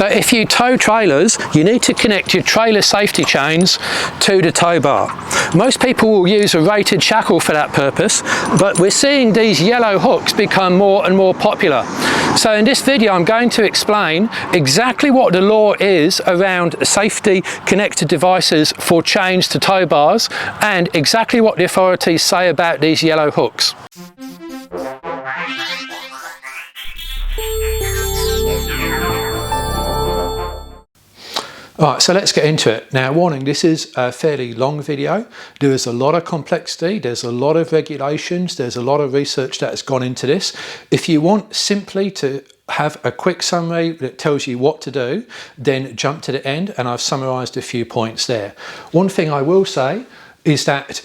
So if you tow trailers, you need to connect your trailer safety chains to the tow bar. Most people will use a rated shackle for that purpose, but we're seeing these yellow hooks become more and more popular. So in this video, I'm going to explain exactly what the law is around safety connected devices for chains to tow bars and exactly what the authorities say about these yellow hooks. Alright, so let's get into it. Now, warning, this is a fairly long video. There is a lot of complexity, there's a lot of regulations, there's a lot of research that has gone into this. If you want simply to have a quick summary that tells you what to do, then jump to the end, and I've summarised a few points there. One thing I will say is that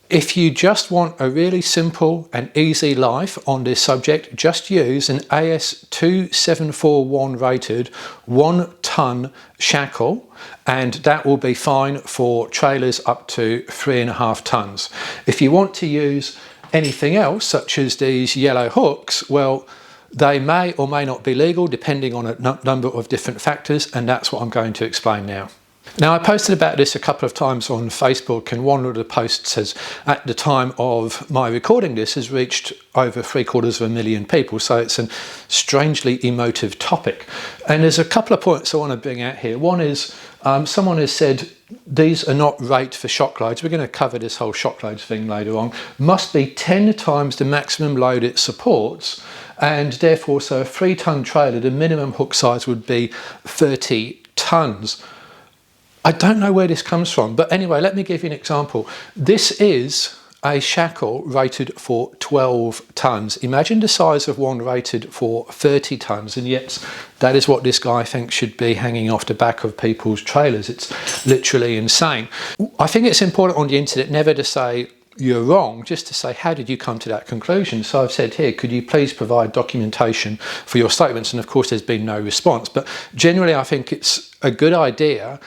if you just want a really simple and easy life on this subject, just use an AS 2741 rated 1 ton shackle, and that will be fine for trailers up to 3.5 tons. If you want to use anything else, such as these yellow hooks, well, they may or may not be legal depending on a number of different factors, and that's what I'm going to explain now. Now, I posted about this a couple of times on Facebook, and one of the posts has, at the time of my recording this, has reached over 750,000 people, so it's a strangely emotive topic. And there's a couple of points I want to bring out here. One is, someone has said these are not rated for shock loads. We're going to cover this whole shock loads thing later on. Must be 10 times the maximum load it supports, and therefore, so a 3-ton trailer, the minimum hook size would be 30 tons. I don't know where this comes from, but anyway, let me give you an example. This is a shackle rated for 12 tons. Imagine the size of one rated for 30 tons, and yet that is what this guy thinks should be hanging off the back of people's trailers. It's literally insane. I think it's important on the internet never to say you're wrong, just to say, how did you come to that conclusion? So I've said here, could you please provide documentation for your statements? And of course, there's been no response. But generally, I think it's a good idea,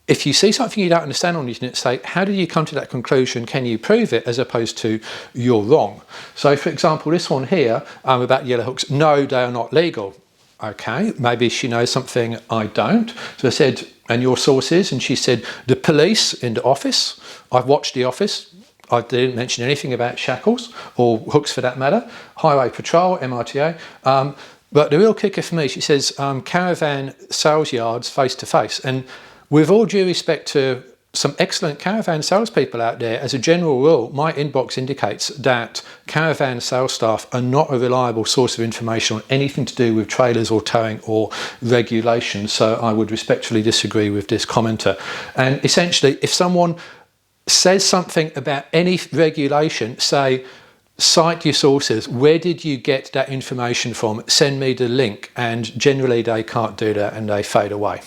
if you see something you don't understand on the internet, say, how did you come to that conclusion? Can you prove it? As opposed to, you're wrong. So for example, this one here about yellow hooks, no, they are not legal. Okay, maybe she knows something I don't. So I said, and your source is? And she said, the police in the office. I've watched The Office. I didn't mention anything about shackles or hooks for that matter. Highway Patrol, MRTA. But the real kicker for me, she says, caravan sales yards face to face. And with all due respect to some excellent caravan salespeople out there, as a general rule, my inbox indicates that caravan sales staff are not a reliable source of information on anything to do with trailers or towing or regulation. So I would respectfully disagree with this commenter. And essentially, if someone says something about any regulation, say, cite your sources. Where did you get that information from? Send me the link. And generally they can't do that and they fade away.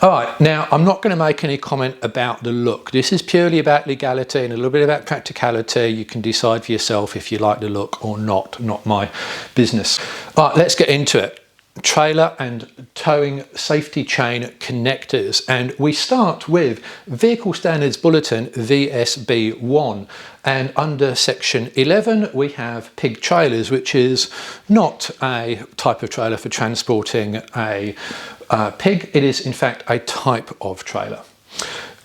All right, now I'm not going to make any comment about the look. This is purely about legality and a little bit about practicality. You can decide for yourself if you like the look or not my business. All right, let's get into it. Trailer and towing safety chain connectors, and we start with Vehicle Standards Bulletin VSB 1, and under section 11 we have pig trailers, which is not a type of trailer for transporting a pig. It is in fact a type of trailer.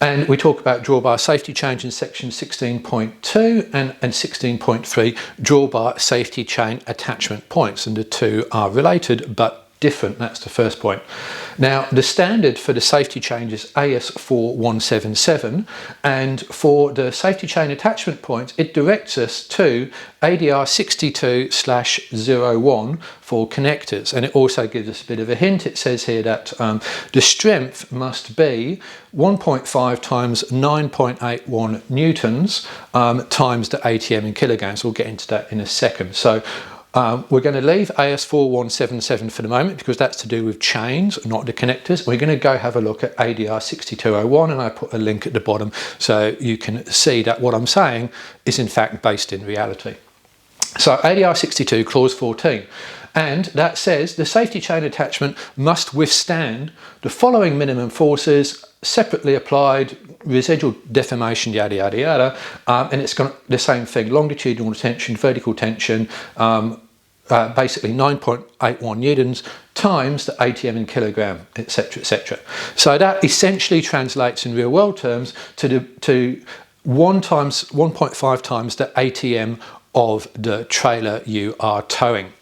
And we talk about drawbar safety chains in section 16.2 and 16.3 drawbar safety chain attachment points, and the two are related but different. That's the first point. Now, the standard for the safety chain is AS 4177, and for the safety chain attachment points, it directs us to ADR 62/01 for connectors, and it also gives us a bit of a hint. It says here that the strength must be 1.5 times 9.81 newtons times the ATM in kilograms. We'll get into that in a second. So we're going to leave AS 4177 for the moment because that's to do with chains, not the connectors. We're going to go have a look at ADR 6201, and I put a link at the bottom so you can see that what I'm saying is in fact based in reality. So ADR 62 clause 14, and that says the safety chain attachment must withstand the following minimum forces separately applied, residual deformation, yada yada yada, and it's got the same thing: longitudinal tension, vertical tension, basically 9.81 newtons times the ATM in kilogram, etc., etc. So that essentially translates in real world terms to 1.5 times the ATM of the trailer you are towing.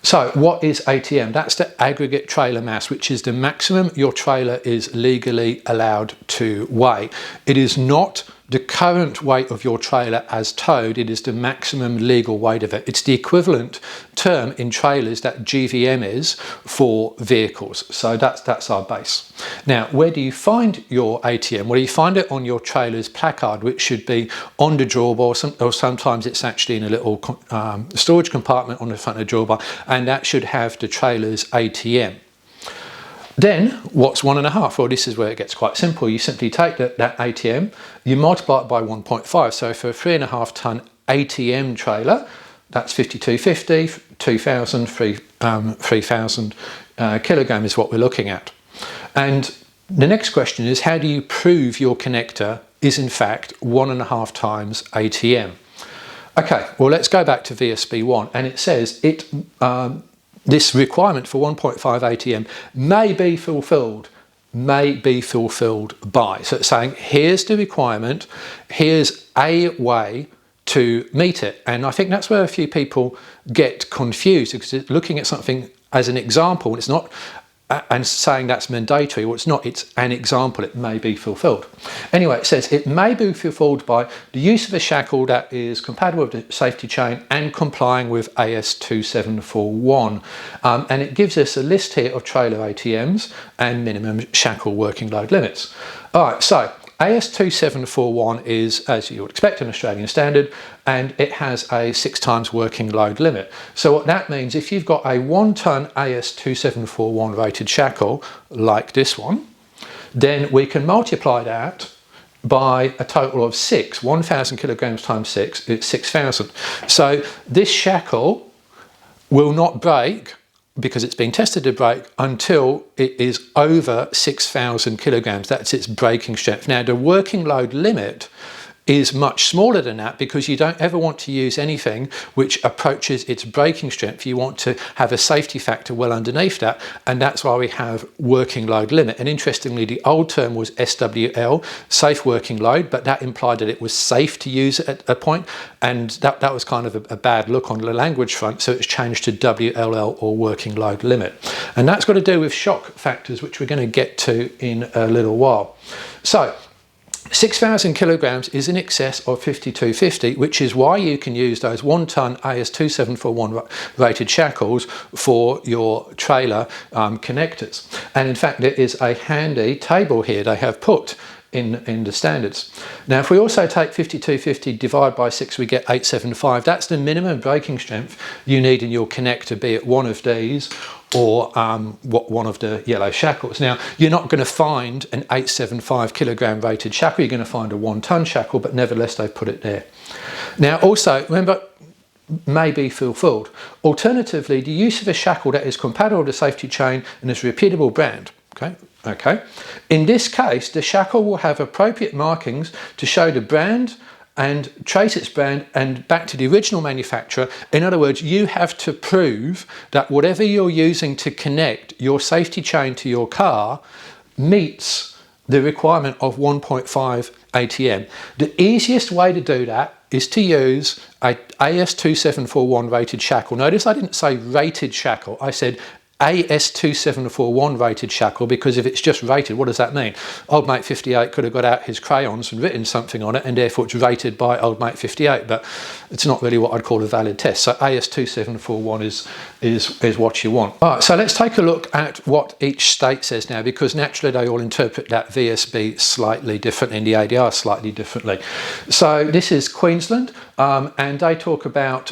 So what is ATM? That's the aggregate trailer mass, which is the maximum your trailer is legally allowed to weigh. It is not the current weight of your trailer as towed, it is the maximum legal weight of it. It's the equivalent term in trailers that GVM is for vehicles. So that's our base. Now, where do you find your ATM? Well, you find it on your trailer's placard, which should be on the drawbar, or sometimes it's actually in a little storage compartment on the front of the drawbar, and that should have the trailer's ATM. Then what's 1.5? Well, this is where it gets quite simple. You simply take that ATM, you multiply it by 1.5. So for a 3.5 ton ATM trailer, that's 5250, 2000, 3000 kilogram is what we're looking at. And the next question is, how do you prove your connector is in fact 1.5 times ATM? Okay, well, let's go back to VSB 1, and it says this requirement for 1.5 ATM may be fulfilled by. So it's saying, here's the requirement, here's a way to meet it. And I think that's where a few people get confused, because it's looking at something as an example, and it's not, and saying that's mandatory. Well, it's not, it's an example, it may be fulfilled. Anyway, it says it may be fulfilled by the use of a shackle that is compatible with the safety chain and complying with AS 2741. And it gives us a list here of trailer ATMs and minimum shackle working load limits. All right, so AS 2741 is, as you would expect, an Australian standard, and it has a 6 times working load limit. So what that means, if you've got a 1 ton AS 2741 rated shackle like this one, then we can multiply that by a total of 6. 1,000 kilograms times 6 is 6,000. So this shackle will not break, because it's been tested to break, until it is over 6,000 kilograms. That's its breaking strength. Now, the working load limit is much smaller than that, because you don't ever want to use anything which approaches its breaking strength. You want to have a safety factor well underneath that, and that's why we have working load limit. And interestingly, the old term was SWL, safe working load, but that implied that it was safe to use it at a point, and that was kind of a bad look on the language front, so it's changed to WLL, or working load limit. And that's got to do with shock factors, which we're going to get to in a little while. So 6,000 kilograms is in excess of 5250, which is why you can use those 1 ton AS 2741 rated shackles for your trailer connectors. And in fact, there is a handy table here they have put in the standards. Now, if we also take 5250 divided by 6, we get 875. That's the minimum breaking strength you need in your connector, be it one of these or one of the yellow shackles. Now, you're not going to find an 875 kilogram rated shackle, you're going to find a 1 ton shackle, but nevertheless they've put it there. Now, also, remember, may be fulfilled. Alternatively, the use of a shackle that is compatible with the safety chain and is a repeatable brand. Okay. In this case, the shackle will have appropriate markings to show the brand and trace its brand and back to the original manufacturer. In other words, you have to prove that whatever you're using to connect your safety chain to your car meets the requirement of 1.5 ATM. The easiest way to do that is to use a AS 2741 rated shackle. Notice I didn't say rated shackle, I said AS 2741 rated shackle, because if it's just rated, what does that mean? Old Mate 58 could have got out his crayons and written something on it, and therefore it's rated by Old Mate 58, but it's not really what I'd call a valid test. So AS 2741 is what you want. All right, so let's take a look at what each state says now, because naturally they all interpret that VSB slightly differently and the ADR slightly differently. So this is Queensland, and they talk about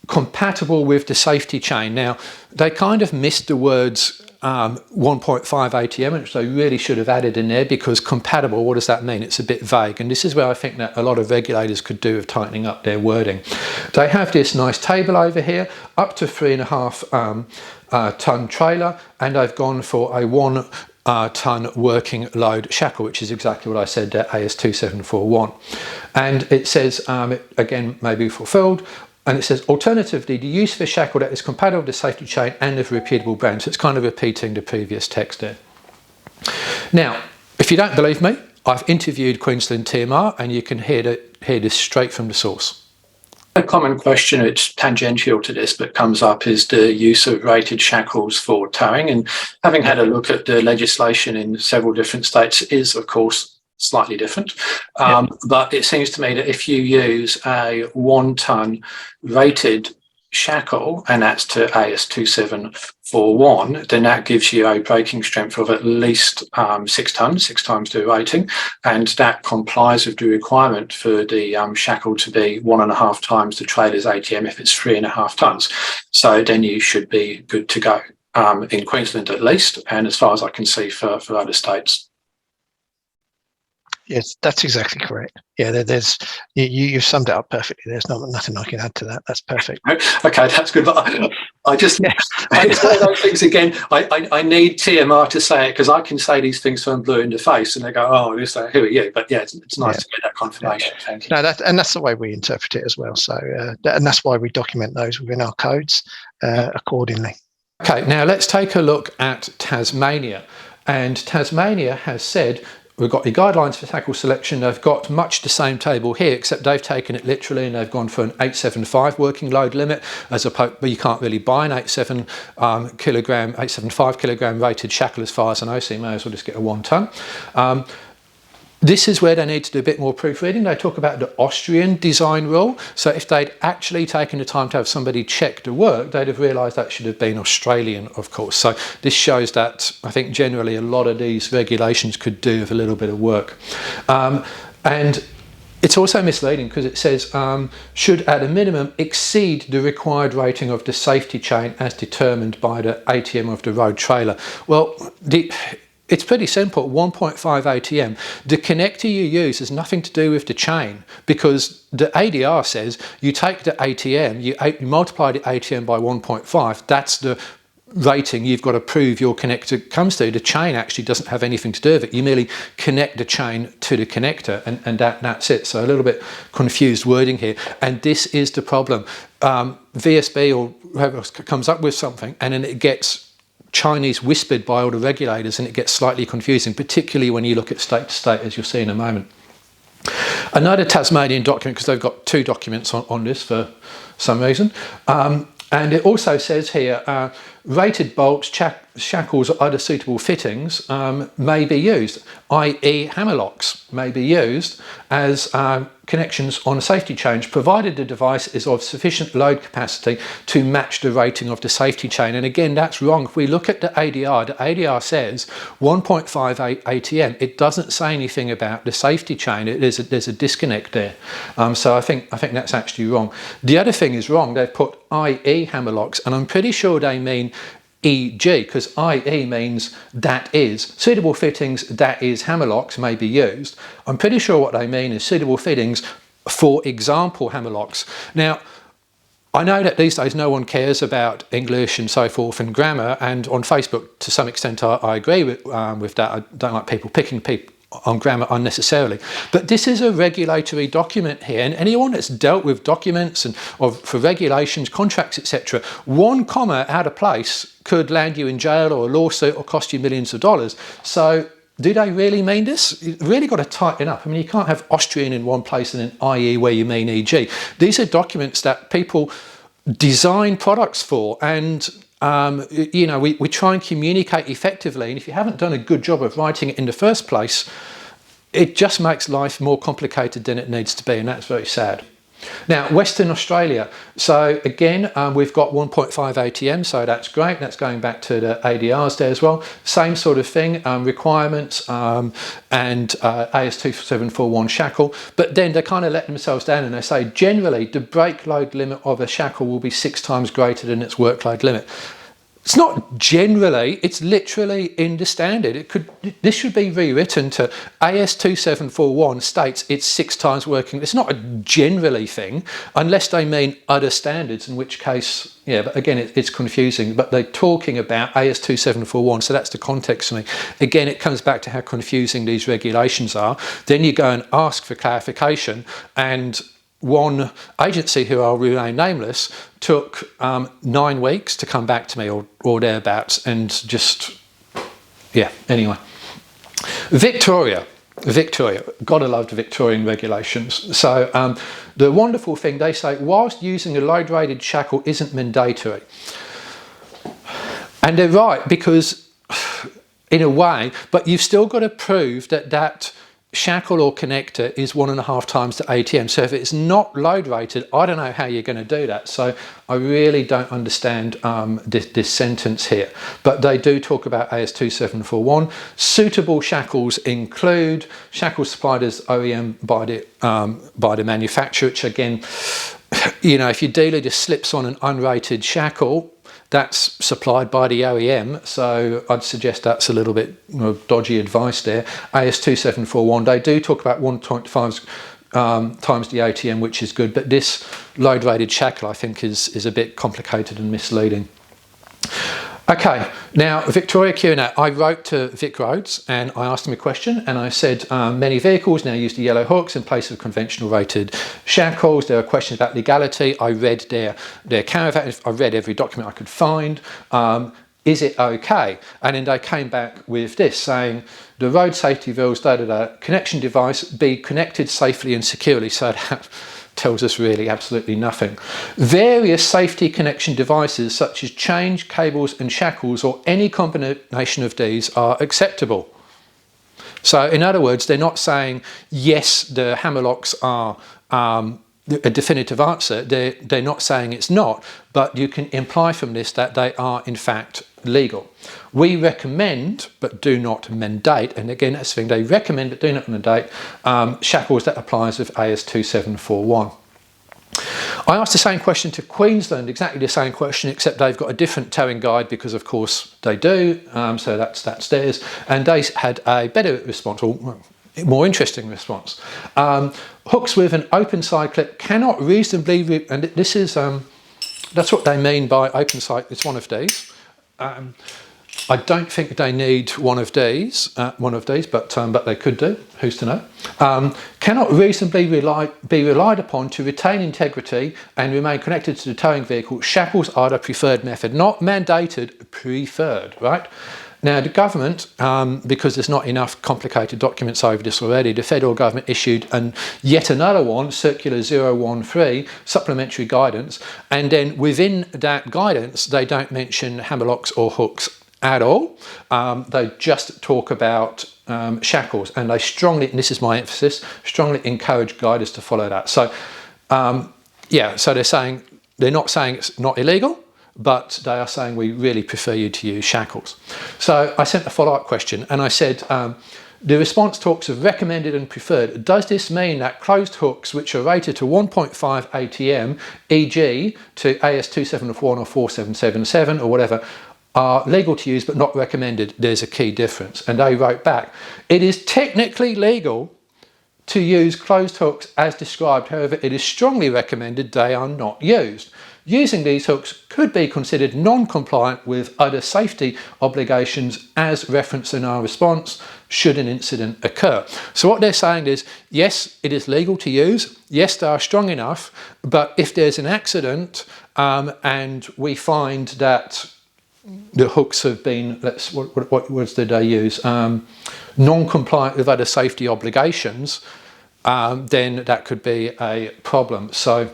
compatible with the safety chain. Now, they kind of missed the words 1.5 ATM, which they really should have added in there, because compatible, what does that mean? It's a bit vague, and this is where I think that a lot of regulators could do with tightening up their wording. They have this nice table over here, up to 3.5 ton trailer, and they've gone for a 1 ton working load shackle, which is exactly what I said there, AS 2741. And it says, again, may be fulfilled. And it says, alternatively, the use of a shackle that is compatible with the safety chain and of a reputable brand. So it's kind of repeating the previous text there. Now, if you don't believe me, I've interviewed Queensland TMR, and you can hear this straight from the source. A common question, it's tangential to this, but comes up, is the use of rated shackles for towing. And having had a look at the legislation in several different states, is of course slightly different. But it seems to me that if you use a 1 ton rated shackle, and that's to AS2741, then that gives you a braking strength of at least 6 tons, 6 times the rating, and that complies with the requirement for the shackle to be 1.5 times the trailer's ATM if it's 3.5 tons. So then you should be good to go in Queensland at least, and as far as I can see for other states. Yes, that's exactly correct. Yeah, you've summed it up perfectly. There's nothing I can add to that. That's perfect. Okay, that's good. But I just, it's one of those things again. I need TMR to say it, because I can say these things from blue in the face, and they go, "Oh, this, who are you?" But yeah, it's nice to get that confirmation. Thank you. No, that's the way we interpret it as well. So, and that's why we document those within our codes accordingly. Okay, now let's take a look at Tasmania, and Tasmania has said, we've got the guidelines for tackle selection. They've got much the same table here, except they've taken it literally, and they've gone for an 875 working load limit, as opposed, but you can't really buy an 875 kilogram rated shackle as far as I know, so you may as well just get a 1 ton. This is where they need to do a bit more proofreading. They talk about the Austrian design rule. So if they'd actually taken the time to have somebody check the work, they'd have realised that should have been Australian, of course. So this shows that I think generally a lot of these regulations could do with a little bit of work. And it's also misleading, because it says should at a minimum exceed the required rating of the safety chain as determined by the ATM of the road trailer. Well, it's pretty simple. 1.5 ATM. The connector you use has nothing to do with the chain, because the ADR says you take the ATM, you multiply the ATM by 1.5. That's the rating you've got to prove your connector comes to. The chain actually doesn't have anything to do with it. You merely connect the chain to the connector, and that's it. So a little bit confused wording here. And this is the problem. VSB or whoever else comes up with something, and then it gets Chinese whispered by all the regulators, and it gets slightly confusing, particularly when you look at state to state, as you'll see in a moment. Another Tasmanian document, because they've got 2 documents on this for some reason, and it also says here, rated bolts, shackles or other suitable fittings may be used, i.e. hammerlocks may be used as connections on a safety chain, provided the device is of sufficient load capacity to match the rating of the safety chain. And again, that's wrong. If we look at the ADR says 1.5 ATM. It doesn't say anything about the safety chain. There's a disconnect there. So I think that's actually wrong. The other thing is wrong. They've put IE hammerlocks, and I'm pretty sure they mean EG, because IE means that is. Suitable fittings, that is, hammerlocks may be used. I'm pretty sure what they mean is suitable fittings, for example, hammerlocks. Now, I know that these days no one cares about English and so forth and grammar, and on Facebook to some extent I agree with that. I don't like people picking people on grammar unnecessarily, but this is a regulatory document here, and anyone that's dealt with documents and for regulations, contracts, etc., 1 comma out of place could land you in jail or a lawsuit or cost you millions of dollars. So do they really mean this? You've really got to tighten up. I mean, you can't have Austrian in one place and then IE where you mean EG. These are documents that people design products for, and you know, we try and communicate effectively, and if you haven't done a good job of writing it in the first place, it just makes life more complicated than it needs to be, and that's very sad. Now, Western Australia. So again, we've got 1.5 ATM, so that's great. That's going back to the ADRs there as well. Same sort of thing, requirements and AS2741 shackle. But then they kind of let themselves down, and they say generally the brake load limit of a shackle will be 6 times greater than its workload limit. It's not generally, it's literally in the standard. This should be rewritten to AS2741 states it's 6 times working. It's not a generally thing, unless they mean other standards, in which case, yeah, but again, it's confusing. But they're talking about AS2741, so that's the context for me. Again, it comes back to how confusing these regulations are. Then you go and ask for clarification, and one agency, who I'll remain nameless, took 9 weeks to come back to me, or thereabouts, and just, yeah, anyway. Victoria, gotta love the Victorian regulations. So the wonderful thing, they say, whilst using a load-rated shackle isn't mandatory. And they're right, because in a way, but you've still got to prove that that shackle or connector is 1.5 times the ATM. So if it's not load rated, I don't know how you're going to do that. So I really don't understand this sentence here. But they do talk about AS2741. Suitable shackles include shackles supplied as OEM by the manufacturer, which again, you know, if your dealer just slips on an unrated shackle, that's supplied by the OEM, so I'd suggest that's a little bit dodgy advice there. AS2741, they do talk about 1.5 times the ATM, which is good, but this load rated shackle I think is a bit complicated and misleading. Okay, now Victoria Q&A. I wrote to Vic Roads and I asked him a question, and I said many vehicles now use the yellow hooks in place of conventional rated shackles. There are questions about legality. I read their caravan. I read every document I could find. Is it okay? And then they came back with this, saying the road safety rules, connection device be connected safely and securely. So that tells us really absolutely nothing. Various safety connection devices such as chains, cables and shackles, or any combination of these, are acceptable. So in other words, they're not saying yes, the hammer locks are a definitive answer. They're not saying it's not, but you can imply from this that they are in fact legal. We recommend but do not mandate, and again that's the thing, they recommend but do not mandate shackles that applies with AS2741. I asked the same question to Queensland, exactly the same question, except they've got a different towing guide, because of course they do, so that's theirs, and they had a better response, or more interesting response. Hooks with an open side clip cannot reasonably, and this is, that's what they mean by open side, it's one of these. I don't think they need one of these, but they could do, who's to know. Cannot reasonably be relied upon to retain integrity and remain connected to the towing vehicle. Shackles are the preferred method, not mandated, preferred, right? Now the government, because there's not enough complicated documents over this already, the federal government issued yet another one, Circular 013, supplementary guidance, and then within that guidance they don't mention hammer locks or hooks at all. They just talk about shackles, and they strongly, and this is my emphasis, strongly encourage guiders to follow that. So yeah, so they're not saying it's not illegal, but they are saying we really prefer you to use shackles. So I sent a follow-up question and I said, the response talks of recommended and preferred. Does this mean that closed hooks which are rated to 1.5 ATM, e.g. to AS2741 or 4777 or whatever, are legal to use but not recommended? There's a key difference. And they wrote back, it is technically legal to use closed hooks as described, however it is strongly recommended they are not used. Using these hooks could be considered non-compliant with other safety obligations as referenced in our response should an incident occur. So what they're saying is, yes, it is legal to use, yes, they are strong enough, but if there's an accident and we find that the hooks have been, what words did they use, non-compliant with other safety obligations, then that could be a problem. So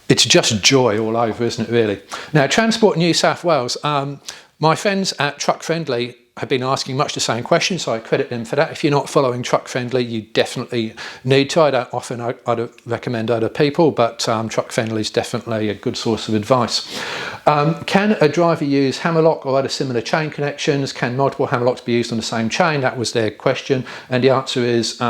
it's just joy all over, isn't it, really? Now, Transport New South Wales, my friends at Truck Friendly have been asking much the same question, so I credit them for that. If you're not following Truck Friendly, you definitely need to. I don't often recommend other people, but Truck Friendly is definitely a good source of advice. Can a driver use hammerlock or other similar chain connections? Can multiple hammerlocks be used on the same chain? That was their question, and the answer is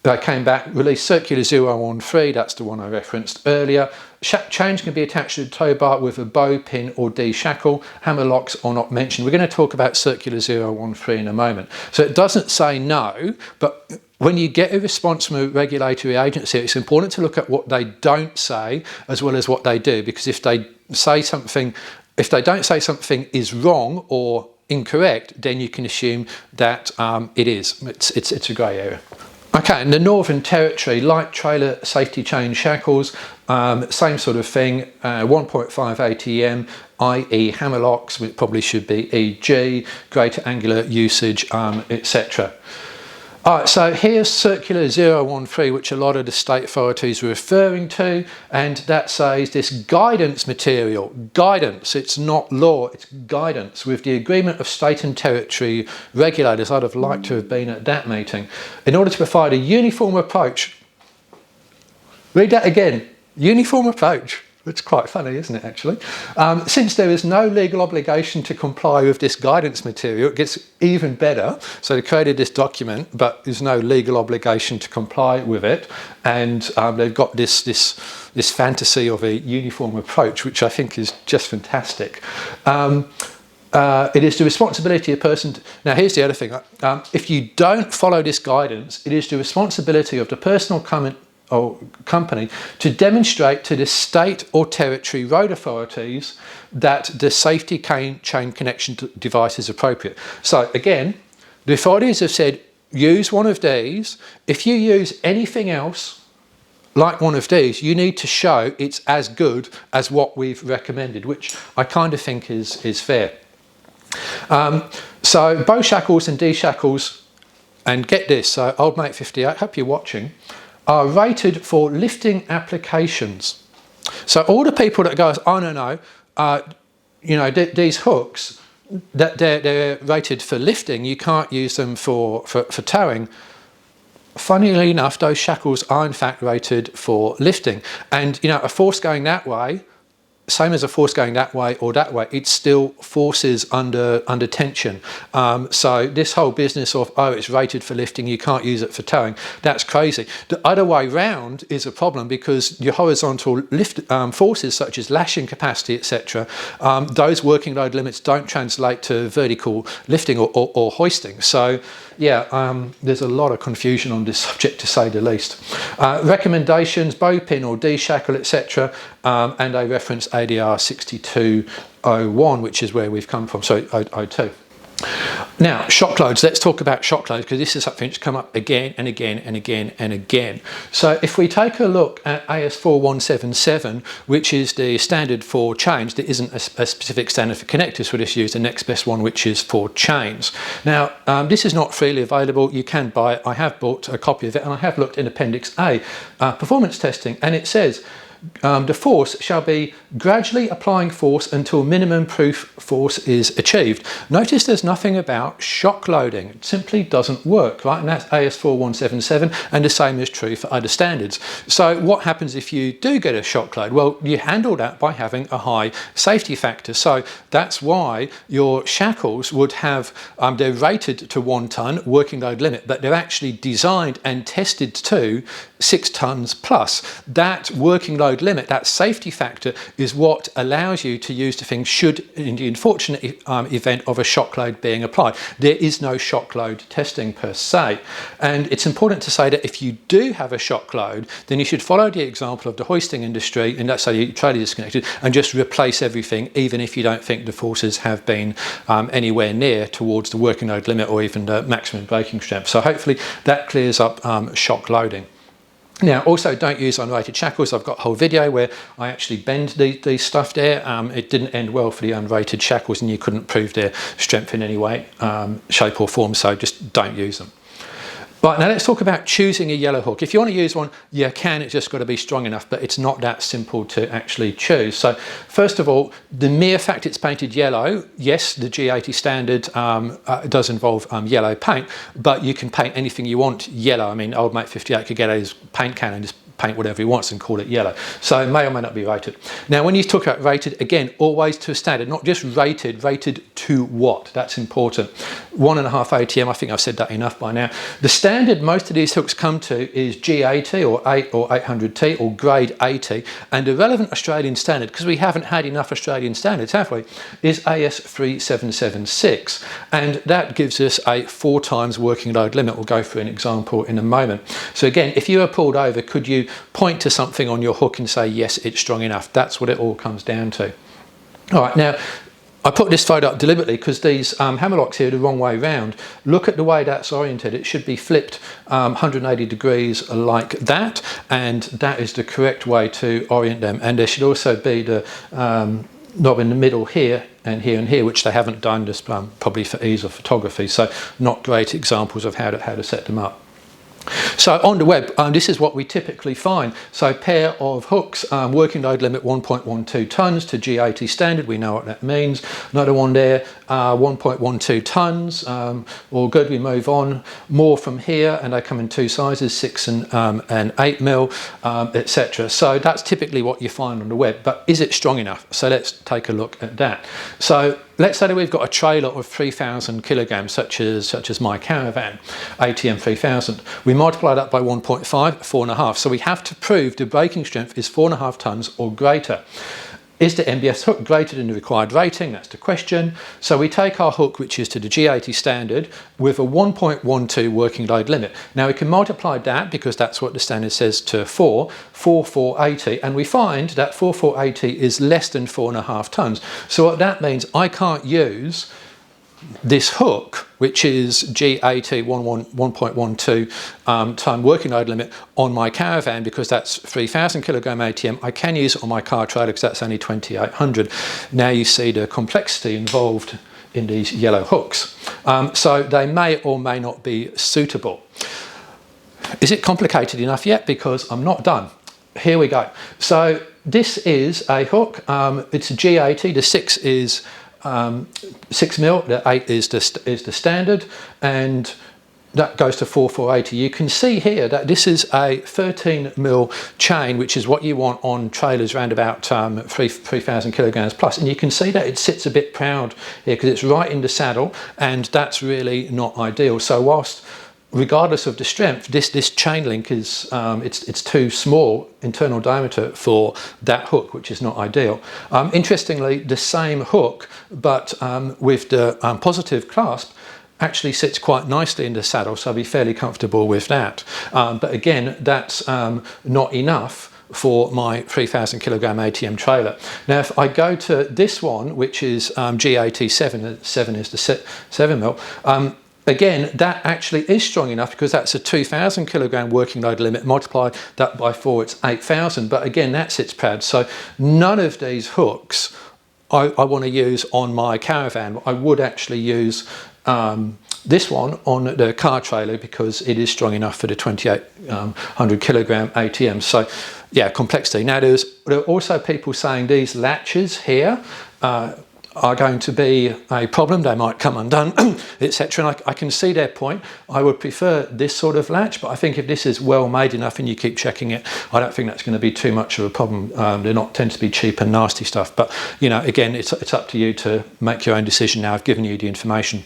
they came back, released Circular 013, that's the one I referenced earlier. Chains can be attached to the tow bar with a bow, pin or D shackle. Hammer locks are not mentioned. We're going to talk about Circular 013 in a moment. So it doesn't say no, but when you get a response from a regulatory agency, it's important to look at what they don't say as well as what they do, because if they say something, if they don't say something is wrong or incorrect, then you can assume that it is. It's a grey area. Okay, in the Northern Territory, light trailer safety chain shackles, same sort of thing, 1.5 ATM, i.e. hammerlocks, which probably should be EG, greater angular usage, etc. Alright, so here's Circular 013, which a lot of the state authorities are referring to, and that says this guidance material, guidance, it's not law, it's guidance, with the agreement of state and territory regulators. I'd have liked to have been at that meeting, in order to provide a uniform approach. Read that again, uniform approach. It's quite funny, isn't it, actually? Since there is no legal obligation to comply with this guidance material, it gets even better. So they created this document, but there's no legal obligation to comply with it. And they've got this fantasy of a uniform approach, which I think is just fantastic. It is the responsibility of a person... Now, here's the other thing. If you don't follow this guidance, it is the responsibility of the personal company to demonstrate to the state or territory road authorities that the safety chain connection device is appropriate. So again, the authorities have said use one of these. If you use anything else like one of these, you need to show it's as good as what we've recommended, which I kind of think is fair. So bow shackles and D shackles, and get this, so old mate 58, hope you're watching, are rated for lifting applications. So all the people that go, oh no, you know, these hooks, that they're rated for lifting, you can't use them for towing. Funnily enough, those shackles are in fact rated for lifting. And you know, a force going that way, same as a force going that way or that way, it's still forces under tension. So this whole business of, oh, it's rated for lifting, you can't use it for towing, that's crazy. The other way round is a problem, because your horizontal lift forces such as lashing capacity, etc., those working load limits don't translate to vertical lifting or hoisting. So yeah, there's a lot of confusion on this subject, to say the least. Recommendations, bow pin or D shackle, etc., and I reference ADR 6201, which is where we've come from, so 02. Now, shock loads, let's talk about shock loads, because this is something that's come up again and again and again and again. So if we take a look at AS4177, which is the standard for chains, there isn't a specific standard for connectors, so let's use the next best one, which is for chains. Now, this is not freely available, you can buy it. I have bought a copy of it, and I have looked in Appendix A, performance testing, and it says, the force shall be gradually applying force until minimum proof force is achieved. Notice there's nothing about shock loading. It simply doesn't work, right? And that's AS4177, and the same is true for other standards. So what happens if you do get a shock load? Well, you handle that by having a high safety factor. So that's why your shackles would have, they're rated to 1 ton working load limit, but they're actually designed and tested to 6 tons plus. That working load limit, that safety factor, is what allows you to use the thing should, in the unfortunate event of a shock load being applied. There is no shock load testing per se, and it's important to say that if you do have a shock load, then you should follow the example of the hoisting industry, and let's say your trailer is disconnected, and just replace everything, even if you don't think the forces have been anywhere near towards the working load limit or even the maximum braking strength. So hopefully that clears up shock loading. Now, also don't use unrated shackles. I've got a whole video where I actually bend the stuff there. It didn't end well for the unrated shackles, and you couldn't prove their strength in any way, shape or form, so just don't use them. Right, now let's talk about choosing a yellow hook. If you want to use one, you can, it's just got to be strong enough, but it's not that simple to actually choose. So first of all, the mere fact it's painted yellow, yes, the G80 standard does involve yellow paint, but you can paint anything you want yellow. I mean, old mate 58 could get his paint can and just paint whatever he wants and call it yellow. So it may or may not be rated. Now, when you talk about rated, again, always to a standard, not just rated, rated to what? That's important. 1.5 ATM, I think I've said that enough by now. The standard most of these hooks come to is G80 or 800T or grade 80, and the relevant Australian standard, because we haven't had enough Australian standards, have we, is AS3776, and that gives us a 4 times working load limit. We'll go through an example in a moment. So again, if you are pulled over, could you point to something on your hook and say, yes, it's strong enough? That's what it all comes down to. All right, now, I put this photo up deliberately because these hammerlocks here are the wrong way round. Look at the way that's oriented. It should be flipped 180 degrees like that, and that is the correct way to orient them. And there should also be the knob in the middle here and here, which they haven't done, just probably for ease of photography. So not great examples of how to set them up. So on the web, this is what we typically find. So pair of hooks, working load limit 1.12 tonnes to G80 standard. We know what that means. Another one there, 1.12 tonnes. All good, we move on. More from here, and they come in two sizes, 6 and 8 mil, etc. So that's typically what you find on the web, but is it strong enough? So let's take a look at that. So let's say that we've got a trailer of 3,000 kilograms, such as my caravan, ATM 3000. We multiply that by 1.5, 4.5. So we have to prove the braking strength is 4.5 tonnes or greater. Is the MBS hook greater than the required rating? That's the question. So we take our hook, which is to the G80 standard, with a 1.12 working load limit. Now we can multiply that, because that's what the standard says, to 4,480, and we find that 4,480 is less than 4.5 tonnes. So what that means, I can't use this hook, which is G80 1.12 tonne working load limit on my caravan, because that's 3,000 kilogram ATM. I can use it on my car trailer because that's only 2,800. Now you see the complexity involved in these yellow hooks. So they may or may not be suitable. Is it complicated enough yet? Because I'm not done. Here we go. So this is a hook. It's a G80. The 6 is 6 mil, the 8 is the standard, and that goes to 4,480. You can see here that this is a 13 mil chain, which is what you want on trailers around about 3,000 kilograms plus. And you can see that it sits a bit proud here because it's right in the saddle, and that's really not ideal. So whilst, regardless of the strength, this chain link is it's too small internal diameter for that hook, which is not ideal. Interestingly, the same hook, but with the positive clasp, actually sits quite nicely in the saddle, so I'll be fairly comfortable with that. But again, that's not enough for my 3,000 kilogram ATM trailer. Now, if I go to this one, which is G87, 7 is the 7 mil, again, that actually is strong enough because that's a 2,000 kilogram working load limit. Multiply that by 4, it's 8,000. But again, that sits proud. So none of these hooks I want to use on my caravan. I would actually use this one on the car trailer because it is strong enough for the 2,800 kilogram ATM. So yeah, complexity. Now there are also people saying these latches here are going to be a problem. They might come undone, etc. And I can see their point. I would prefer this sort of latch, but I think if this is well made enough and you keep checking it, I don't think that's going to be too much of a problem. They're not tend to be cheap and nasty stuff, but you know, again, it's up to you to make your own decision. Now I've given you the information.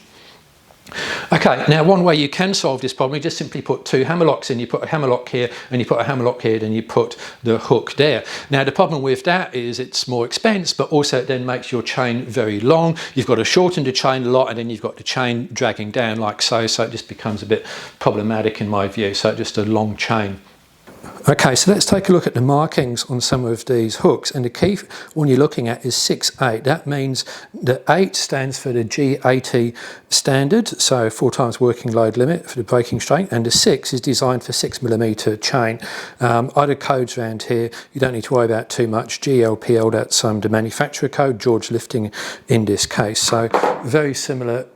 Okay, now one way you can solve this problem, you just simply put two hammerlocks in. You put a hammerlock here and you put a hammerlock here, then you put the hook there. Now the problem with that is it's more expense, but also it then makes your chain very long. You've got to shorten the chain a lot, and then you've got the chain dragging down like so, so it just becomes a bit problematic in my view. So just a long chain. Okay, so let's take a look at the markings on some of these hooks, and the key one you're looking at is 6/8. That means the 8 stands for the G80 standard, so 4 times working load limit for the braking strength, and the 6 is designed for 6mm chain. Other codes around here, you don't need to worry about too much. GLPL, that's the manufacturer code, George Lifting in this case. So very similar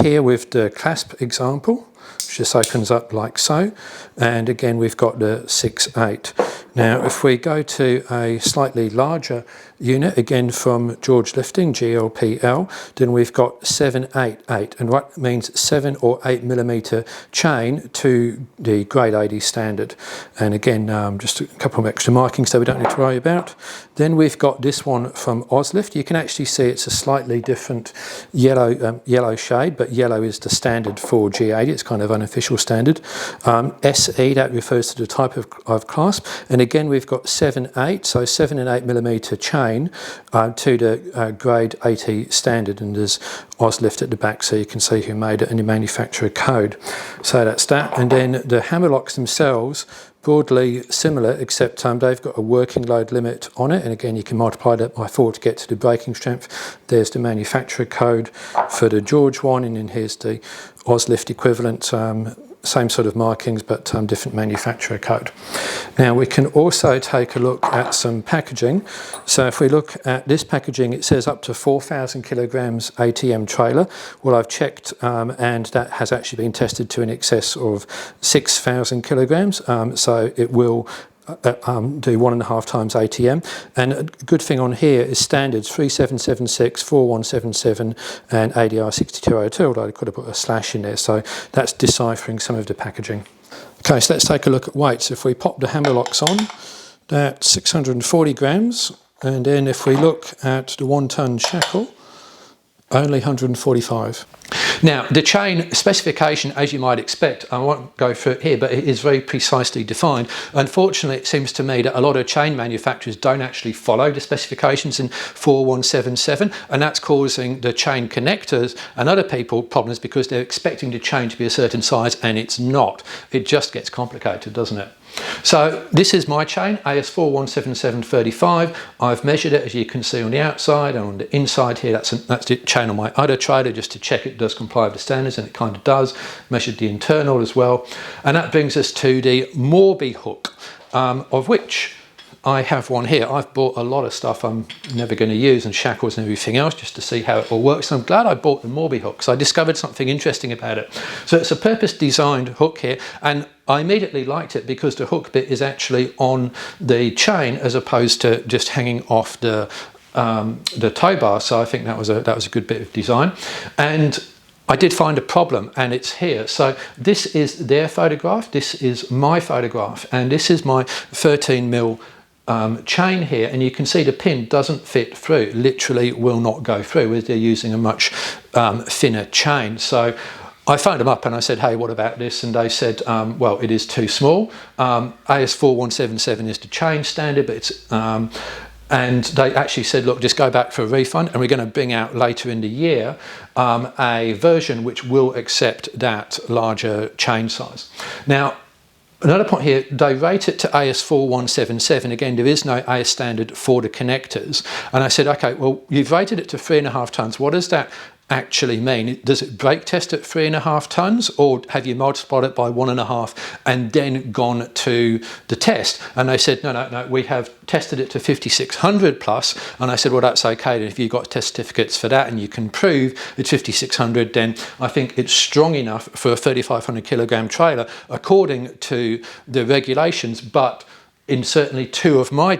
here with the clasp example, which just opens up like so, and again we've got the 6/8. Now if we go to a slightly larger unit, again from George Lifting, GLPL, then we've got 7/8/8, and what means 7 or 8mm chain to the grade 80 standard. And again, just a couple of extra markings so we don't need to worry about. Then we've got this one from Ozlift. You can actually see it's a slightly different yellow shade, but yellow is the standard for G80. It's kind of unofficial standard. SE, that refers to the type of clasp. And again, we've got 7/8, so 7 and 8mm chain to the grade 80 standard, and there's Ozlift at the back so you can see who made it and the manufacturer code. So that's that. And then the hammerlocks themselves, broadly similar, except they've got a working load limit on it, and again you can multiply that by 4 to get to the braking strength. There's the manufacturer code for the George one, and then here's the Auslift equivalent, same sort of markings but different manufacturer code. Now we can also take a look at some packaging. So if we look at this packaging, it says up to 4,000 kilograms ATM trailer. Well, I've checked and that has actually been tested to in excess of 6,000 kilograms, so it will do 1.5 times ATM. And a good thing on here is standards 3776, 4177 and ADR 6202, although I could have put a slash in there, so that's deciphering some of the packaging. Okay, so let's take a look at weights. If we pop the hammer locks on, that's 640 grams, and then if we look at the 1 ton shackle, only 145. Now, the chain specification, as you might expect, I won't go through it here, but it is very precisely defined. Unfortunately, it seems to me that a lot of chain manufacturers don't actually follow the specifications in 4177, and that's causing the chain connectors and other people problems because they're expecting the chain to be a certain size and it's not. It just gets complicated, doesn't it? So this is my chain, AS417735. I've measured it, as you can see, on the outside, and on the inside here, that's the chain on my other trailer, just to check it does comply with the standards, and it kind of does. Measured the internal as well. And that brings us to the Morby hook, of which I have one here. I've bought a lot of stuff I'm never going to use, and shackles and everything else, just to see how it all works. And I'm glad I bought the Morby hook, because I discovered something interesting about it. So it's a purpose designed hook here, and I immediately liked it because the hook bit is actually on the chain as opposed to just hanging off the tow bar. So I think that was a good bit of design. And I did find a problem, and it's here. So this is their photograph, this is my photograph, and this is my 13mm chain here, and you can see the pin doesn't fit through, literally will not go through, as they're using a much thinner chain. So I phoned them up and I said, hey, what about this? And they said, well, it is too small. AS4177 is the chain standard, but it's and they actually said, look, just go back for a refund, and we're going to bring out later in the year a version which will accept that larger chain size. Now, another point here, they rate it to AS4177. Again, there is no AS standard for the connectors. And I said, okay, well, you've rated it to 3.5 tons. What does that actually mean? Does it brake test at 3.5 tons, or have you multiplied it by 1.5 and then gone to the test? And they said, no, we have tested it to 5600 plus. And I said, well, that's okay. And if you've got test certificates for that and you can prove it's 5600, then I think it's strong enough for a 3500 kilogram trailer according to the regulations, but in certainly 2 of my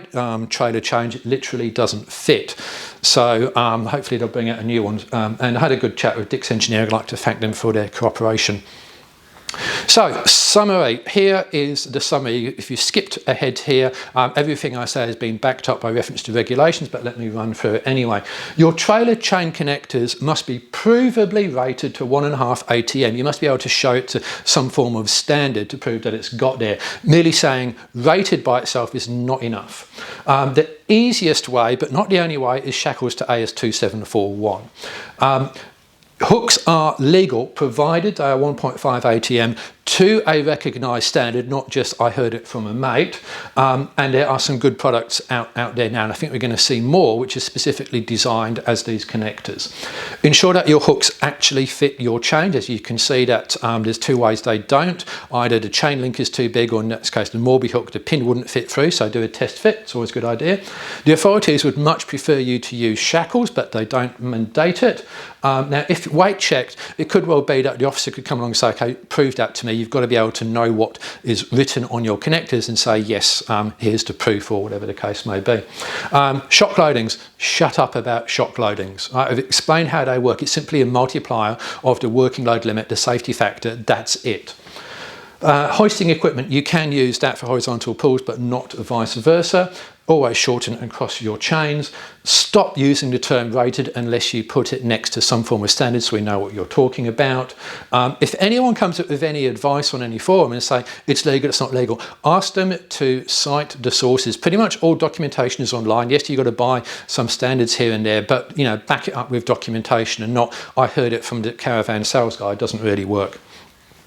trailer chains, it literally doesn't fit. So hopefully they'll bring out a new one. And I had a good chat with Dick's Engineering. I'd like to thank them for their cooperation. So, summary. Here is the summary. If you skipped ahead here, everything I say has been backed up by reference to regulations, but let me run through it anyway. Your trailer chain connectors must be provably rated to 1.5 ATM. You must be able to show it to some form of standard to prove that it's got there. Merely saying rated by itself is not enough. The easiest way, but not the only way, is shackles to AS2741. Hooks are legal provided they are 1.5 ATM to a recognised standard, not just I heard it from a mate. And there are some good products out there now, and I think we're going to see more, which is specifically designed as these connectors. Ensure that your hooks actually fit your chain. As you can see, that there's 2 ways they don't. Either the chain link is too big, or in this case the Morby hook, the pin wouldn't fit through, so do a test fit. It's always a good idea. The authorities would much prefer you to use shackles, but they don't mandate it. Now, if weight checked, it could well be that the officer could come along and say, okay, prove that to me. You've got to be able to know what is written on your connectors and say, yes, here's the proof, or whatever the case may be. Shock loadings, shut up about shock loadings. I've explained how they work. It's simply a multiplier of the working load limit, the safety factor, that's it. Hoisting equipment, you can use that for horizontal pulls, but not vice versa. Always shorten and cross your chains. Stop using the term rated unless you put it next to some form of standard so we know what you're talking about. If anyone comes up with any advice on any forum and say it's legal, it's not legal, ask them to cite the sources. Pretty much all documentation is online. Yes, you've got to buy some standards here and there, but back it up with documentation and not I heard it from the caravan sales guy. It doesn't really work.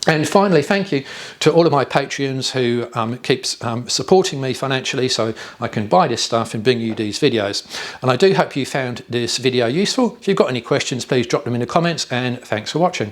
And finally, thank you to all of my Patreons who keeps supporting me financially so I can buy this stuff and bring you these videos. And I do hope you found this video useful. If you've got any questions, please drop them in the comments, and thanks for watching.